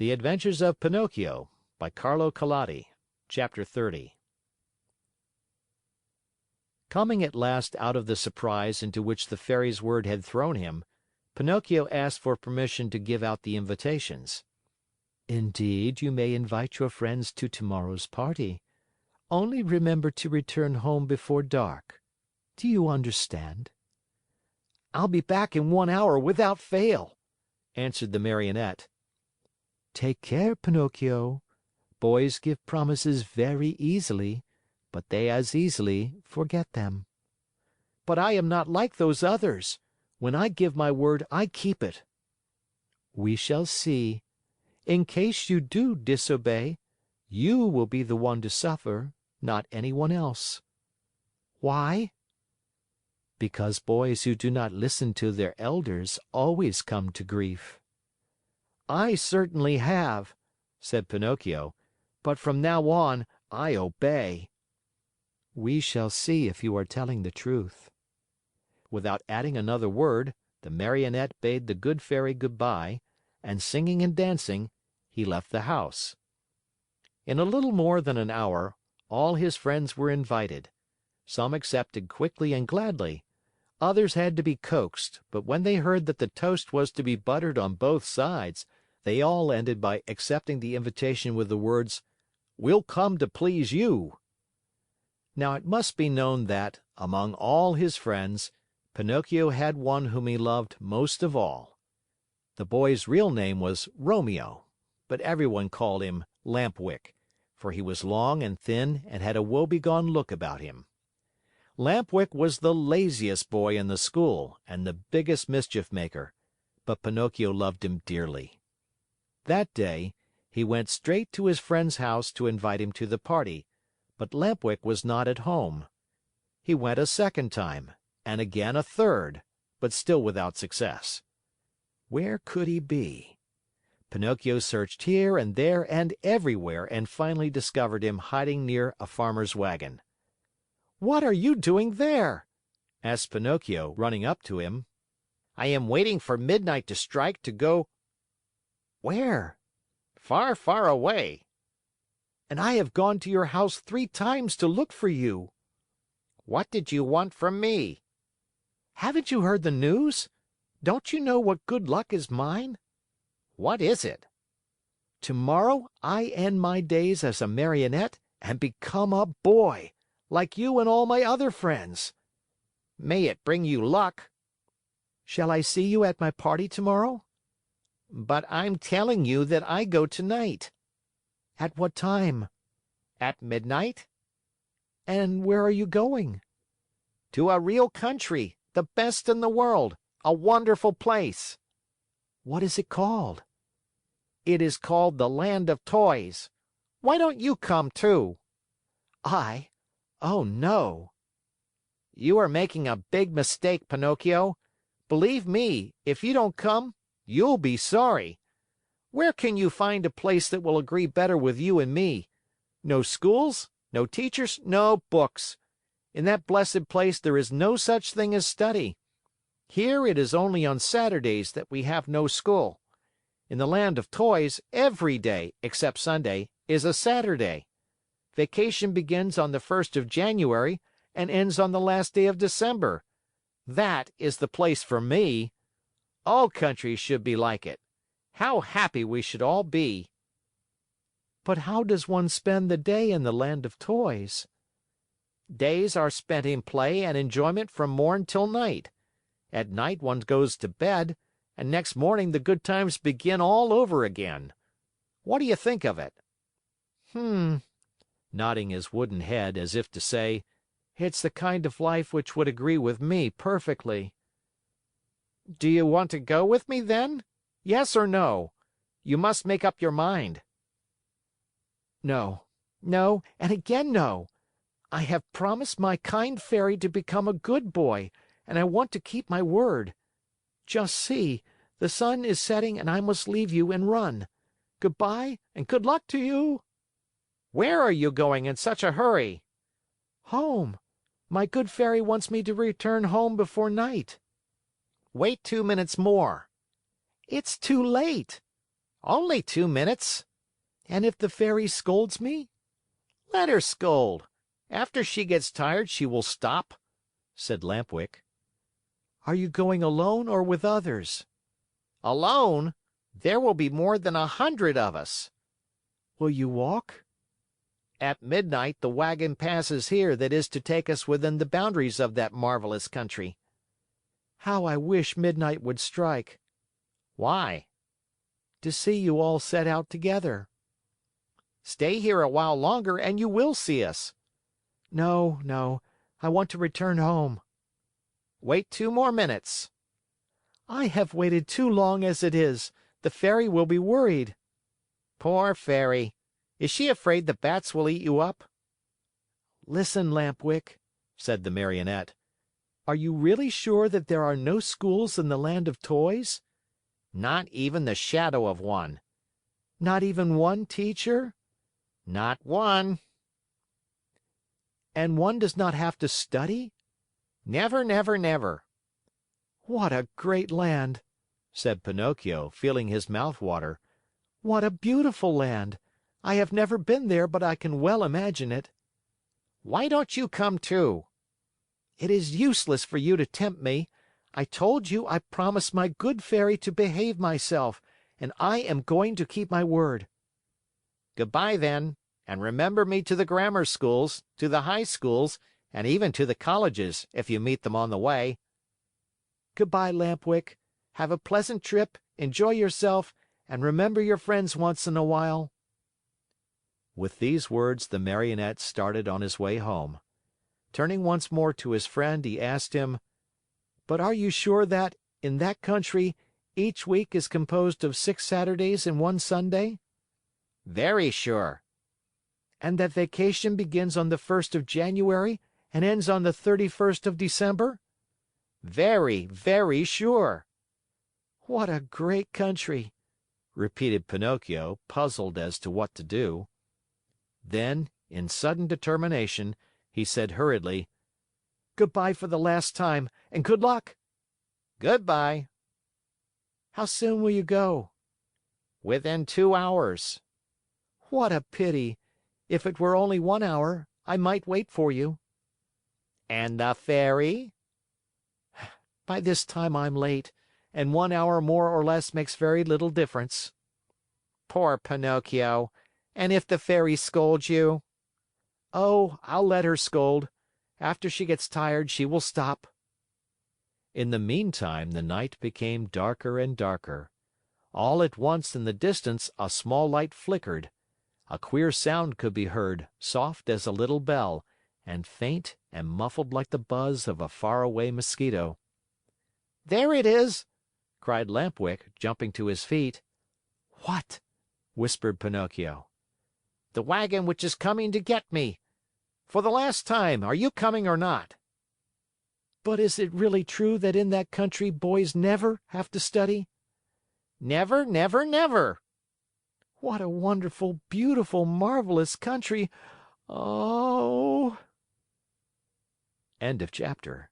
The Adventures of Pinocchio by Carlo Collodi. Chapter 30. Coming at last out of the surprise into which the Fairy's word had thrown him, Pinocchio asked for permission to give out the invitations. "Indeed, you may invite your friends to tomorrow's party. Only remember to return home before dark. Do you understand?" "I'll be back in 1 hour without fail," answered the Marionette. "Take care, Pinocchio. Boys give promises very easily, but they as easily forget them." "But I am not like those others. When I give my word, I keep it." "We shall see. In case you do disobey, you will be the one to suffer, not anyone else." "Why?" "Because boys who do not listen to their elders always come to grief." "I certainly have," said Pinocchio, "but from now on I obey." "We shall see if you are telling the truth." Without adding another word, the Marionette bade the good Fairy good by, and singing and dancing, he left the house. In a little more than an hour, all his friends were invited. Some accepted quickly and gladly. Others had to be coaxed, but when they heard that the toast was to be buttered on both sides, they all ended by accepting the invitation with the words, "We'll come to please you." Now it must be known that, among all his friends, Pinocchio had one whom he loved most of all. The boy's real name was Romeo, but everyone called him Lampwick, for he was long and thin and had a woebegone look about him. Lampwick was the laziest boy in the school and the biggest mischief maker, but Pinocchio loved him dearly. That day, he went straight to his friend's house to invite him to the party, but Lampwick was not at home. He went a second time, and again a third, but still without success. Where could he be? Pinocchio searched here and there and everywhere and finally discovered him hiding near a farmer's wagon. "What are you doing there?" asked Pinocchio, running up to him. "I am waiting for midnight to strike to go—" "Where?" "Far, far away." "And I have gone to your house 3 times to look for you." "What did you want from me?" "Haven't you heard the news? Don't you know what good luck is mine?" "What is it?" "Tomorrow I end my days as a Marionette and become a boy, like you and all my other friends." "May it bring you luck." "Shall I see you at my party tomorrow?" "But I'm telling you that I go tonight." "At what time?" "At midnight." "And where are you going?" "To a real country, the best in the world, a wonderful place." "What is it called?" "It is called the Land of Toys. Why don't you come, too?" "I? Oh, no." "You are making a big mistake, Pinocchio. Believe me, if you don't come, you'll be sorry. Where can you find a place that will agree better with you and me? No schools, no teachers, no books. In that blessed place there is no such thing as study. Here it is only on Saturdays that we have no school. In the Land of Toys, every day, except Sunday, is a Saturday. Vacation begins on the 1st of January and ends on the last day of December. That is the place for me. All countries should be like it. How happy we should all be!" "But how does one spend the day in the Land of Toys?" "Days are spent in play and enjoyment from morn till night. At night one goes to bed, and next morning the good times begin all over again. What do you think of it?" "Hmm," nodding his wooden head, as if to say, "It's the kind of life which would agree with me perfectly." "Do you want to go with me, then? Yes or no? You must make up your mind." "No, no, and again no. I have promised my kind Fairy to become a good boy, and I want to keep my word. Just see, the sun is setting and I must leave you and run. Good by and good luck to you." "Where are you going in such a hurry?" "Home. My good Fairy wants me to return home before night." "Wait 2 minutes more." "It's too late." Only 2 minutes. And if the Fairy scolds me? Let her scold. After she gets tired, she will stop," said Lamp Wick. Are you going alone or with others? "Alone? There will be more than 100 of us." Will you walk? "At midnight, the wagon passes here that is to take us within the boundaries of that marvelous country." How I wish midnight would strike. "Why?" To see you all set out together. "Stay here a while longer and you will see us." No, no, I want to return home. "Wait 2 more minutes." I have waited too long as it is. The Fairy will be worried." "Poor Fairy. Is she afraid the bats will eat you up?" Listen, Lamp Wick," said the Marionette. Are you really sure that there are no schools in the Land of Toys? "Not even the shadow of one." Not even one teacher? "Not one." And one does not have to study? "Never, never, never." What a great land!" said Pinocchio, feeling his mouth water. "What a beautiful land! I have never been there, but I can well imagine it." "Why don't you come too?" "It is useless for you to tempt me. I told you I promised my good Fairy to behave myself, and I am going to keep my word." "Goodbye, then, and remember me to the grammar schools, to the high schools, and even to the colleges, if you meet them on the way." Goodbye, Lamp Wick. Have a pleasant trip, enjoy yourself, and remember your friends once in a while." With these words, the Marionette started on his way home. Turning once more to his friend, he asked him, "But are you sure that, in that country, each week is composed of 6 Saturdays and 1 Sunday?" "Very sure." "And that vacation begins on the 1st of January and ends on the 31st of December?" "Very, very sure." "What a great country!" repeated Pinocchio, puzzled as to what to do. Then, in sudden determination, he said hurriedly, "Goodbye for the last time, and good luck!" "Goodbye." "How soon will you go?" "Within 2 hours." "What a pity! If it were only 1 hour, I might wait for you." "And the Fairy?" By this time I'm late, and 1 hour more or less makes very little difference." "Poor Pinocchio! And if the Fairy scolds you?" "Oh, I'll let her scold. After she gets tired, she will stop." In the meantime, the night became darker and darker. All at once in the distance a small light flickered. A queer sound could be heard, soft as a little bell, and faint and muffled like the buzz of a faraway mosquito. "There it is!" cried Lamp Wick, jumping to his feet. "What?" whispered Pinocchio. "The wagon which is coming to get me. For the last time, are you coming or not?" "But is it really true that in that country boys never have to study?" "Never, never, never." "What a wonderful, beautiful, marvelous country! Oh!" End of chapter.